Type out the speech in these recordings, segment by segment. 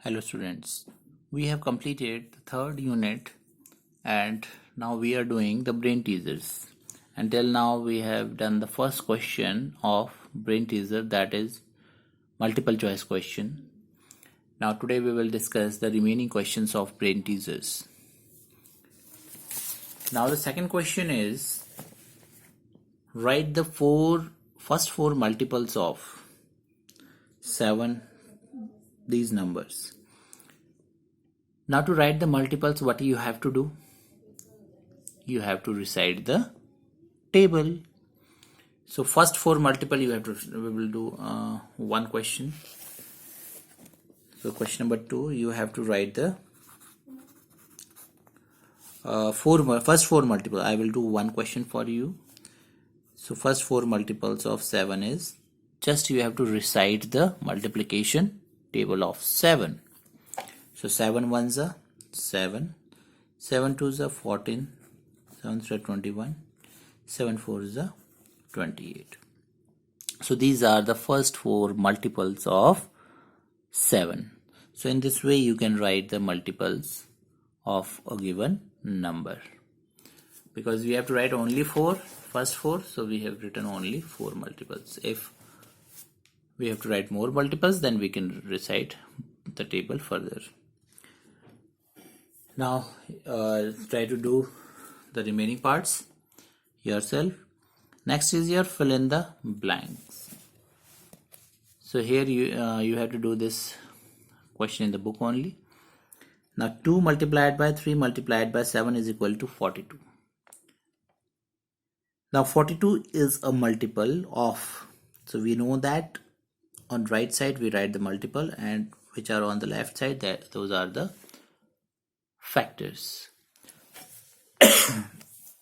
Hello students, we have completed the third unit and now we are doing the brain teasers. Until now we have done the first question of brain teaser, that is multiple choice question. Now today we will discuss the remaining questions of brain teasers. Now the second question is, write the first four multiples of 7, these numbers. Now to write the multiples, what you have to do? You have to recite the table. So first four multiple we will do one question. So question number 2, you have to write the first four multiple. I will do one question for you. So first four multiples of 7 is, just you have to recite the multiplication table of 7. So 7 ones are 7, 7 twos are 14, 7 3 are 21, 7 4s are 28. So these are the first four multiples of 7. So in this way you can write the multiples of a given number. Because we have to write only first four, so we have written only 4 multiples. If we have to write more multiples, then we can recite the table further. Now try to do the remaining parts yourself. Next is your fill in the blanks. So here you have to do this question in the book only. Now 2 multiplied by 3 multiplied by 7 is equal to 42. Now 42 is a multiple of, so we know that on right side we write the multiple, and which are on the left side, that those are the factors.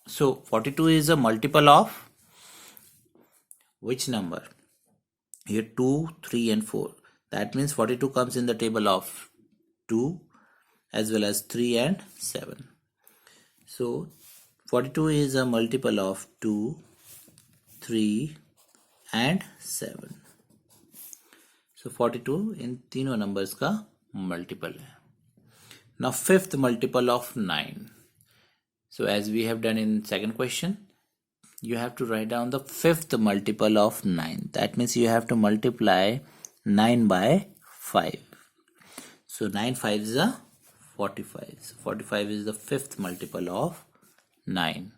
So 42 is a multiple of which number? Here 2, 3 and 4. That means 42 comes in the table of 2 as well as 3 and 7. So 42 is a multiple of 2, 3 and 7. So 42 इन तीनों numbers का multiple है. Now fifth multiple of 9. So as we have done in second question, you have to write down the fifth multiple of 9. That means you have to multiply 9 by 5. So 9 5s are 45. So 45 is the fifth multiple of 9.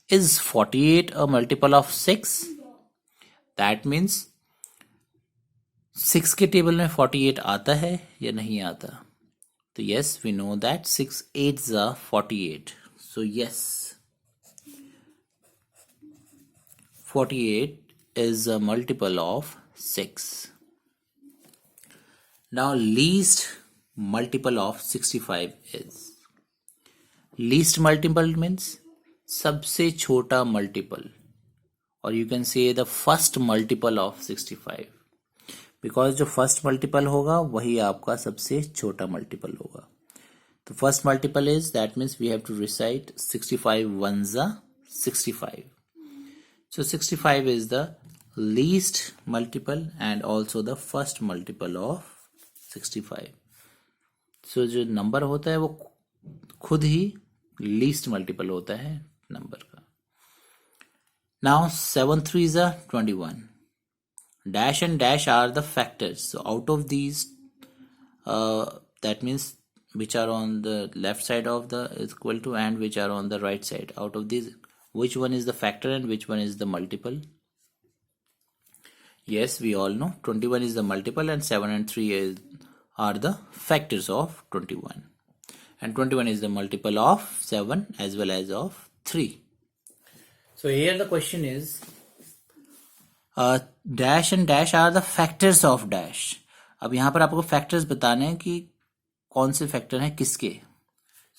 Is 48 a multiple of 6? That means 6 के table में 48 आता है या नहीं आता? तो yes, we know that 6 8s are 48. So yes, 48 is a multiple of 6. Now least multiple of 65 is, least multiple means सबसे छोटा multiple, or you can say the first multiple of 65. Because जो फर्स्ट मल्टीपल होगा वही आपका सबसे छोटा multiple होगा. तो first multiple is, that means we have to recite 65 ones are 65. So 65 is the least multiple and also the first multiple of 65. So जो number होता है वो खुद ही लीस्ट मल्टीपल होता है नंबर का. Now 7 3s are 21. Dash and dash are the factors. So out of these, that means which are on the left side of the is equal to and which are on the right side. Out of these, which one is the factor and which one is the multiple? Yes, we all know 21 is the multiple and 7 and 3 are the factors of 21. And 21 is the multiple of 7 as well as of 3. So here the question is, dash and dash are the factors of dash. अब यहाँ पर आपको factors बताने हैं कि कौन से factor हैं किसके.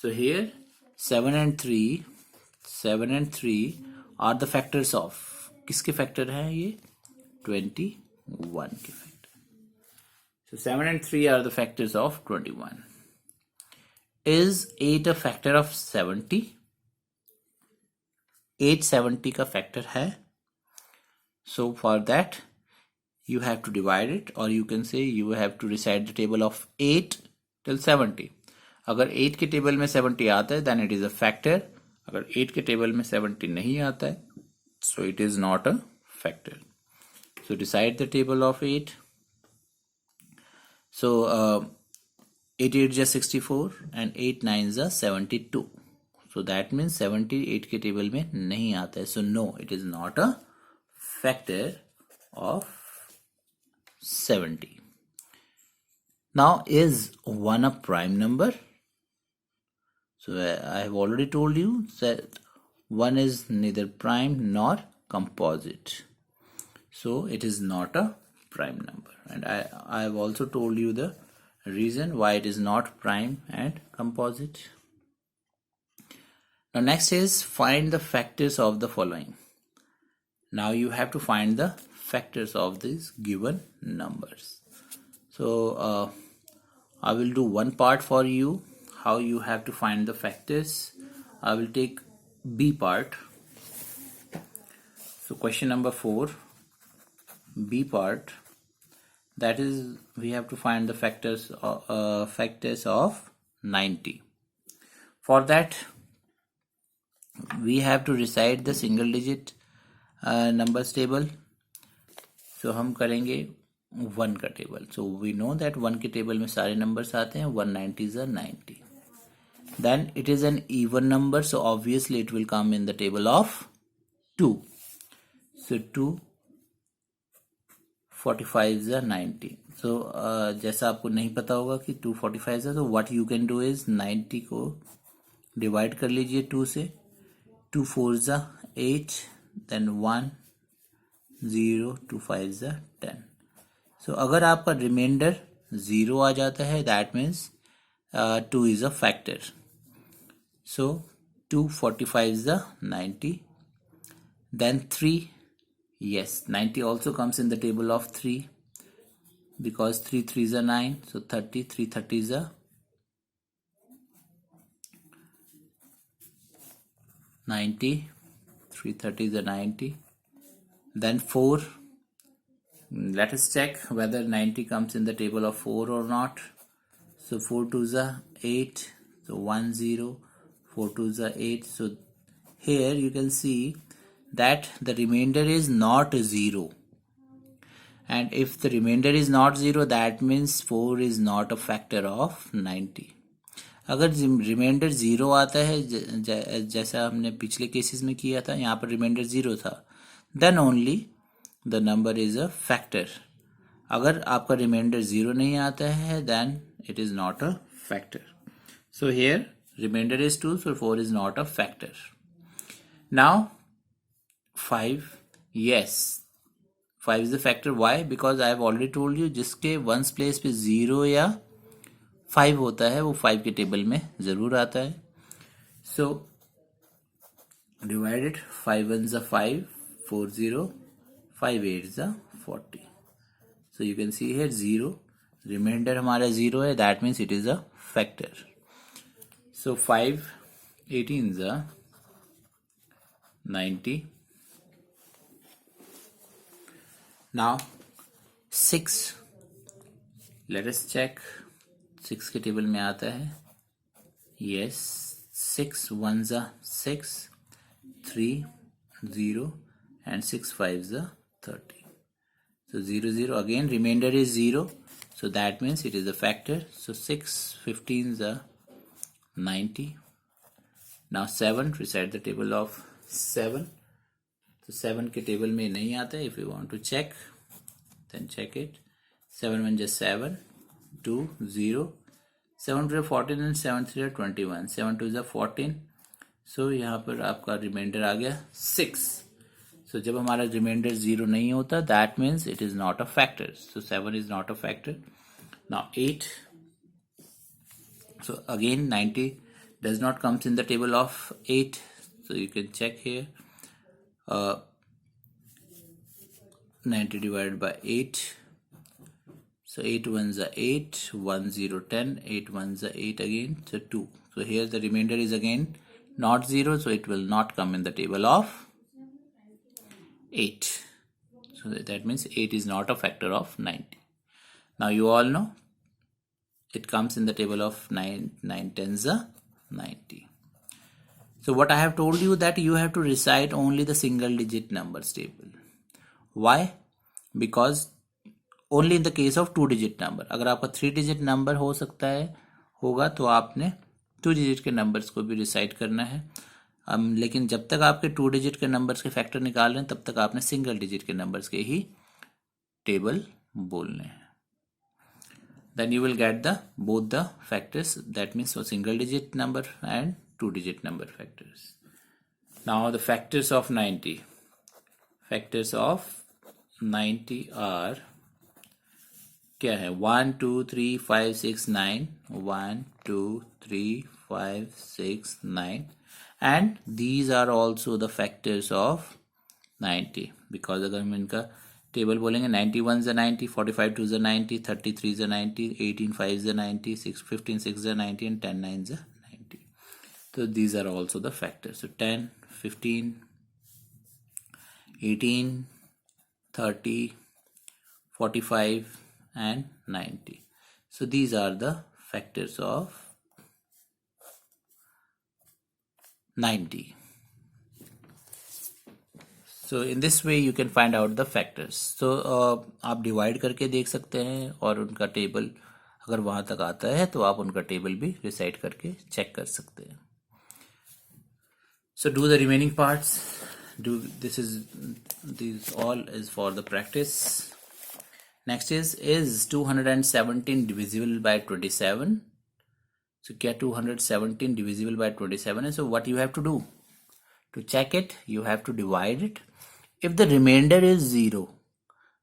So here 7 and 3 are the factors of, किसके फैक्टर हैं ये? 21 के factor. So 7 and 3 are the factors of 21. Is 8 a factor of 70? 8 70 का फैक्टर है. So for that you have to divide it, or you can say you have to recite the table of 8 till 70. अगर 8 के table में 70 आता है then it is a factor. अगर 8 के table में 70 नहीं आता है so it is not a factor. So recite the table of 8. So 8 8 is 64 and 8 9 is 72. So that means 78 के टेबल में नहीं आता है. So no, it is not a factor of 70. Now is 1 a prime number? So I have already told you that 1 is neither prime nor composite. So it is not a prime number. And I have also told you the reason why it is not prime and composite. Now next is find the factors of the following. Now you have to find the factors of these given numbers. So I will do one part for you, how you have to find the factors. I will take B part. So question number 4, B part, that is we have to find the factors of 90. For that we have to recite the single digit numbers table. So हम करेंगे 1 का table. So we know that 1 के table में सारे numbers आते हैं. 190 is a 90. Then it is an even number, so obviously it will come in the table of 2. So 245 is a 90. So जैसा आपको नहीं पता होगा कि 245 है, तो what you can do is 90 को divide कर लीजिए 2 से. 2 4 is a 8, then 1 0 2 5 is a 10. So अगर आपका रिमाइंडर 0 आ जाता है that means 2 is a factor. So 245 is a 90. Then 3, yes, 90 also comes in the table of 3 because 3 3 is a 9. So 30, 330 is a 90. 330 is a 90. Then 4. Let us check whether 90 comes in the table of 4 or not. So 4 2 is a 8. So 1 0. 4 2 is a 8. So here you can see that the remainder is not 0. And if the remainder is not 0, that means 4 is not a factor of 90. अगर reminder 0 आता है जैसा हमने पिछले cases में किया था, यहाँ पर रिमाइंडर 0 था, then only the number is a factor. अगर आपका रिमाइंडर 0 नहीं आता है then it is not a factor. So here remainder is 2, so 4 is not a factor. Now 5, yes, 5 is the factor. Why? Because I have already told you जिसके ones place पे 0 या 5 होता है वो 5 के टेबल में जरूर आता है. So divided 5 ones are 5, 4 0, 5 8s are 40. So you can see here 0, remainder हमारा 0 है, that means it is a factor. So 5 18s are 90. Now 6, let us check. 6 के टेबल में आता है. Yes, 6 1s are 6, 3 0 and 6 5s are 30. So 0 0, again remainder is 0, so that means it is a factor. So 6 15s are 90. Now 7, recite the table of 7. So 7 के table में नहीं आता है. If you want to check then check it. 7 1 is 7, 2 0, 7 2 14 and 7 3 21. 7 2 is 14. So यहाँ पर आपका reminder आ गया 6. So जब हमारा रिमाइंडर 0 नहीं होता that means it is not a factor. So 7 is not a factor. Now 8. So again 90 does not comes in the table of 8. So you can check here. 90 divided by 8. So 8 ones are 8, 1 0 10, 8 ones are 8 again. So 2. So here the remainder is again not 0, so it will not come in the table of 8. So that means 8 is not a factor of 90. Now you all know it comes in the table of 9 tens are 90. So what I have told you that you have to recite only the single digit numbers table. Why? Because only in the case of 2 digit number. अगर आपका 3 digit number हो सकता है होगा तो आपने 2 digit के numbers को भी recite करना है. लेकिन जब तक आपके 2 digit के numbers के factor निकाल रहे हैं तब तक आपने single digit के numbers के ही table बोलने हैं. Then you will get the both the factors, that means so single digit number and 2 digit number factors. Now the factors of 90. Factors of 90 are क्या है 1 2 3 5 6 9 1 2 3 5 6 9 and these are also the factors of 90 because अगर हम इनका table बोलेंगे 91 is 90 45 2 is 90 33 is 90 18 5 is 90 6 15 6 is 90 and 10 9 is 90. So these are also the factors. So 10 15 18 30 45 and 90. So these are the factors of 90. So in this way you can find out the factors. So आप divide करके देख सकते हैं और उनका table अगर वहां तक आता है तो आप उनका टेबल भी रिसाइट करके चेक कर सकते हैं. So do the remaining parts. These all is for the practice. Next is 217 divisible by 27? So क्या 217 divisible by 27 है? So what you have to do to check it, you have to divide it. If the remainder is 0,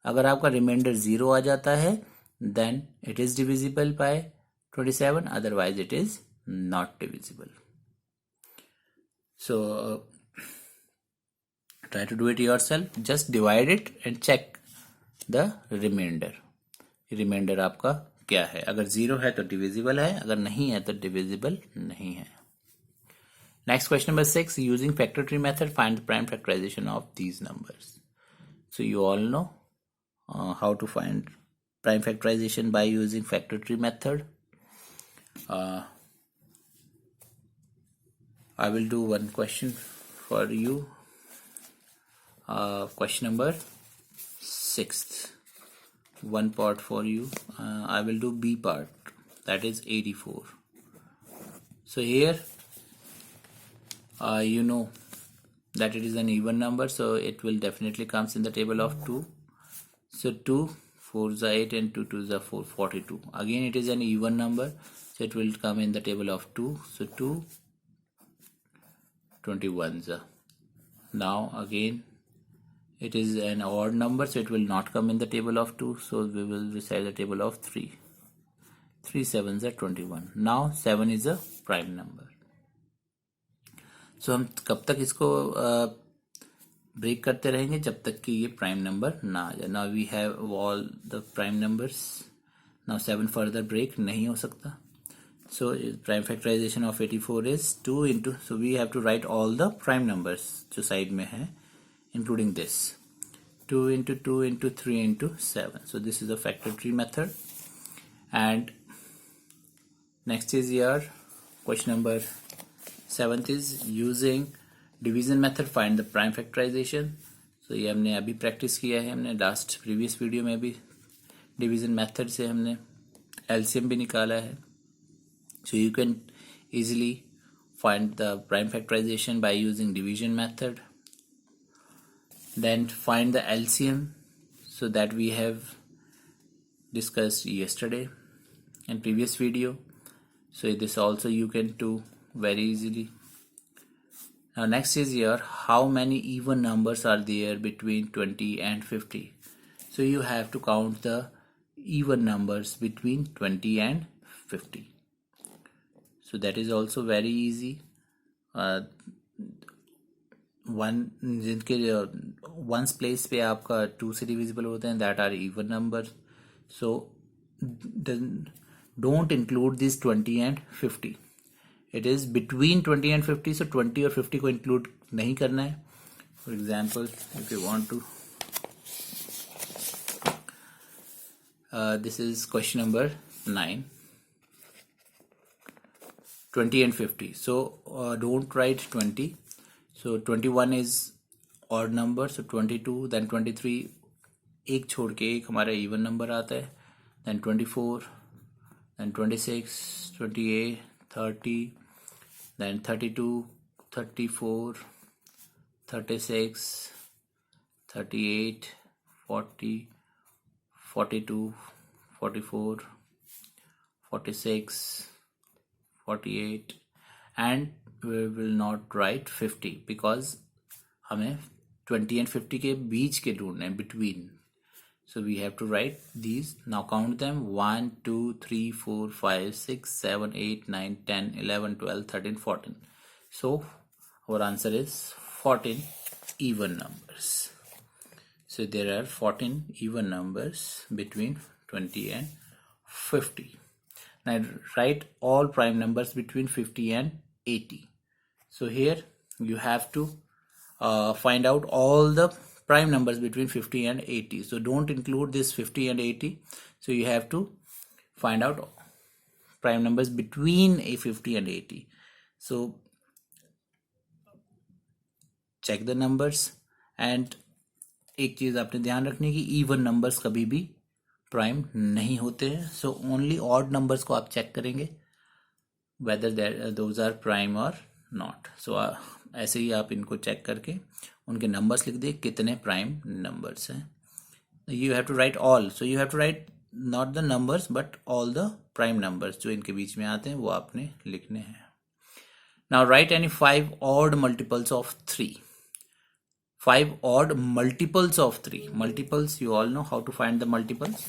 अगर आपका remainder 0 आ जाता है then it is divisible by 27, otherwise it is not divisible. So try to do it yourself. Just divide it and check the remainder. Remainder आपका क्या है? अगर 0 है तो डिविजिबल है, अगर नहीं है तो डिविजिबल नहीं है. Next question number 6. Using factor tree method, find the prime factorization of these numbers. So you all know how to find prime factorization by using factor tree method. I will do one question for you. Question number 6th. One part for you. I will do B part, that is 84. So here you know that it is an even number, so it will definitely comes in the table of 2. So 2 4 is 8 and 2 2 is 4 42. Again it is an even number, so it will come in the table of 2. So 2 21s. Now again it is an odd number, so it will not come in the table of 2, so we will recite the table of 3. 3 7s are 21. Now 7 is a prime number. So हम कब तक इसको break करते रहेंगे जब तक कि ये प्राइम नंबर ना आ जाए. Now we have all the prime numbers. Now 7 further break नहीं हो सकता. So prime factorization of 84 is 2 into, so we have to write all the prime numbers जो साइड में है including this. 2 into 2 into 3 into 7. So this is the factor tree method. And next is your question number 7th is using division method find the prime factorization. So ये हमने अभी practice किया है, हमने last previous video में भी division method से हमने एलसीएम भी निकाला है. So you can easily find the prime factorization by using division method. Then find the LCM, so that we have discussed yesterday in previous video. So this also you can do very easily. Now next is here, how many even numbers are there between 20 and 50? So you have to count the even numbers between 20 and 50. So that is also very easy. जिनके ones place पे आपका 2 से divisible होते हैं, that are even number. So don't include this 20 and 50. It is between 20 and 50. So 20 और 50 को include नहीं करना है. For example if you want to This is question number 9. 20 and 50. So don't write 20. So 21 is odd number. So 22, then 23. एक छोड़ के एक हमारा even number आता है. Then 24, then 26, 28, 30, then 32, 34, 36, 38, 40, 42, 44, 46, 48, and we will not write 50 because हमें 20 and 50 के बीच के ढूंढने हैं, between. So we have to write these. Now count them. 1, 2, 3, 4, 5, 6, 7, 8, 9, 10, 11, 12, 13, 14. So our answer is 14 even numbers. So there are 14 even numbers between 20 and 50. Now write all prime numbers between 50 and 80. So here you have to find out all the prime numbers between 50 and 80. So don't include this 50 and 80. So you have to find out prime numbers between a 50 and 80. So check the numbers, and एक चीज आपने ध्यान रखनी कि even numbers कभी भी prime नहीं होते हैं. सो ओनली ऑड नंबर्स को आप चेक करेंगे वेदर दोज आर प्राइम और नॉट. सो ऐसे ही आप इनको चेक करके उनके नंबर्स लिख दिए कितने प्राइम नंबर्स हैं. You have to write all. So you have to write not the numbers but all the prime numbers जो इनके बीच में आते हैं वो आपने लिखने हैं. Now right any 5 odd multiples of 3. 5 odd multiples of 3. Multiples, you all know how to find the multiples.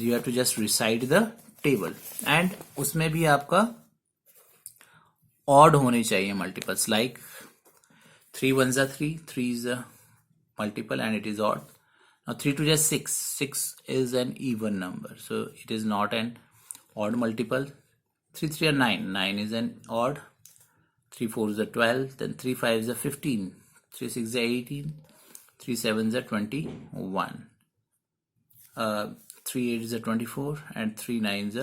You have to just recite the table. And उसमें भी आपका odd होने चाहिए multiples. Like 3 ones are 3. 3 is a multiple and it is odd. Now 3 2 is 6. 6 is an even number. So it is not an odd multiple. 3 3 are 9. 9 is an odd. 3 4 is a 12. Then 3 5 is a 15. 3 6 is 18, 3 7 is 21, 3 8 is 24, and 3 9 is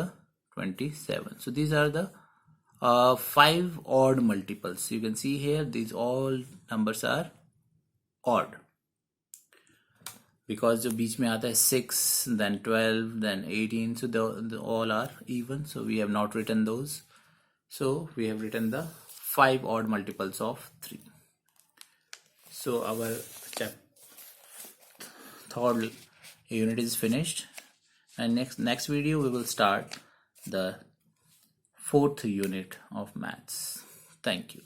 27. So these are the 5 odd multiples. You can see here these all numbers are odd because जो बीच में आता है 6, then 12, then 18. So the all are even. So we have not written those. So we have written the 5 odd multiples of 3. So our third unit is finished, and next video we will start the 4th unit of maths. Thank you.